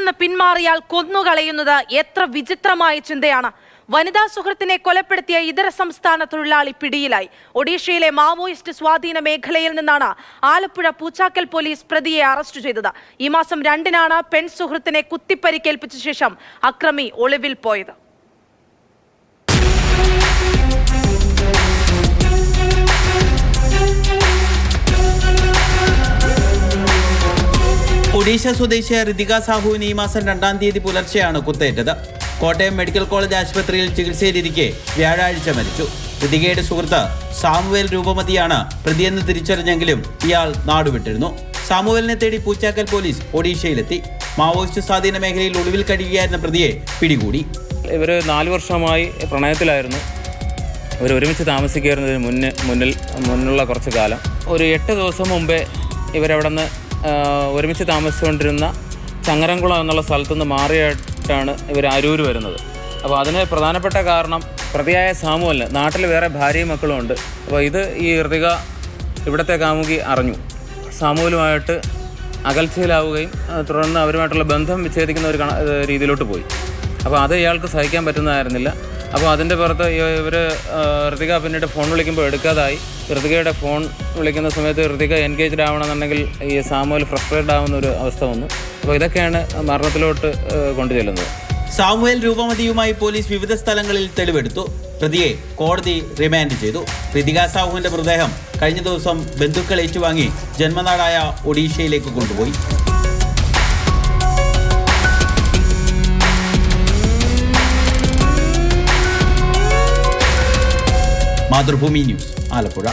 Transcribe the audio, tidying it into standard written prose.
നിന്ന് പിന്മാറിയാൽ കൊന്നുകളയുന്നത് എത്ര വിചിത്രമായ ചിന്തയാണ്. വനിതാ സുഹൃത്തിനെ കൊലപ്പെടുത്തിയ ഇതര സംസ്ഥാന തൊഴിലാളി പിടിയിലായി. ഒഡീഷയിലെ മാവോയിസ്റ്റ് സ്വാധീന മേഖലയിൽ നിന്നാണ് ആലപ്പുഴ പൂച്ചാക്കൽ പോലീസ് പ്രതിയെ അറസ്റ്റ് ചെയ്തത്. ഈ മാസം 2-നാണ് പെൺ സുഹൃത്തിനെ കുത്തിപ്പരിക്കേൽപ്പിച്ച ശേഷം അക്രമി ഒളിവിൽ പോയത്. ഒഡീഷ സ്വദേശിയായ ഋതിക സാഹുവിന് ഈ മാസം 2-ാം തീയതി പുലർച്ചെയാണ് കുത്തേറ്റത്. കോട്ടയം മെഡിക്കൽ കോളേജ് ആശുപത്രിയിൽ ചികിത്സയിലിരിക്കെ വ്യാഴാഴ്ച മരിച്ചു. ഋതികയുടെ സുഹൃത്ത് സാമുവേൽ രൂപമതിയാണ് പ്രതിയെന്ന് തിരിച്ചറിഞ്ഞെങ്കിലും ഇയാൾ നാടുവിട്ടിരുന്നു. സാമുവേലിനെ തേടി പൂച്ചാക്കൽ പോലീസ് ഒഡീഷയിലെത്തി. മാവോയിസ്റ്റ് സ്വാധീന മേഖലയിൽ ഒളിവിൽ കഴിയുകയായിരുന്ന പ്രതിയെ പിടികൂടി. ഇവർ 4 വർഷമായി പ്രണയത്തിലായിരുന്നു. ഇവർ ഒരുമിച്ച് താമസിക്കുന്നതിന് മുന്നുള്ള കുറച്ച് കാലം, ഒരു 8 ദിവസം മുമ്പേ ഇവരവിടെ നിന്ന് ഒരുമിച്ച് താമസിച്ചുകൊണ്ടിരുന്ന ചങ്ങരംകുളം എന്നുള്ള സ്ഥലത്തുനിന്ന് മാറിയിട്ടാണ് ഇവർ അരൂർ വരുന്നത്. അപ്പോൾ അതിന് പ്രധാനപ്പെട്ട കാരണം പ്രതിയായ സാമുവലിന് നാട്ടിൽ വേറെ ഭാര്യയും മക്കളും ഉണ്ട്. അപ്പോൾ ഈ ഋതിക ഇവിടുത്തെ കാമുകി അറിഞ്ഞു. സാമുവലുമായിട്ട് അകൽച്ചയിലാവുകയും തുടർന്ന് അവരുമായിട്ടുള്ള ബന്ധം വിച്ഛേദിക്കുന്ന ഒരു രീതിയിലോട്ട് പോയി. അപ്പോൾ അത് ഇയാൾക്ക് സഹിക്കാൻ പറ്റുന്നതായിരുന്നില്ല. അപ്പോൾ അതിൻ്റെ പുറത്ത് ഋതിക പിന്നീട് ഫോൺ വിളിക്കുമ്പോൾ എടുക്കാതായി. ഋതികയുടെ ഫോൺ വിളിക്കുന്ന സമയത്ത് ഋതിക എൻഗേജ്ഡ് ആവണമെന്നുണ്ടെങ്കിൽ ഈ സാമുവൽ ഫ്രസ്ട്രേറ്റഡ് ആവുന്ന ഒരു അവസ്ഥ വന്നു. അപ്പോൾ ഇതൊക്കെയാണ് മരണത്തിലോട്ട് കൊണ്ടുചെല്ലുന്നത്. സാമുവേൽ രൂപമതിയുമായി പോലീസ് വിവിധ സ്ഥലങ്ങളിൽ തെളിവെടുത്തു. പ്രതിയെ കോടതി റിമാൻഡ് ചെയ്തു. ഋതിക സാഹുവിന്റെ മൃതദേഹം കഴിഞ്ഞ ദിവസം ബന്ധുക്കൾ ഏറ്റുവാങ്ങി ജന്മനാടായ ഒഡീഷയിലേക്ക് കൊണ്ടുപോയി. മാതൃഭൂമി ന്യൂസ്, ആലപ്പുഴ.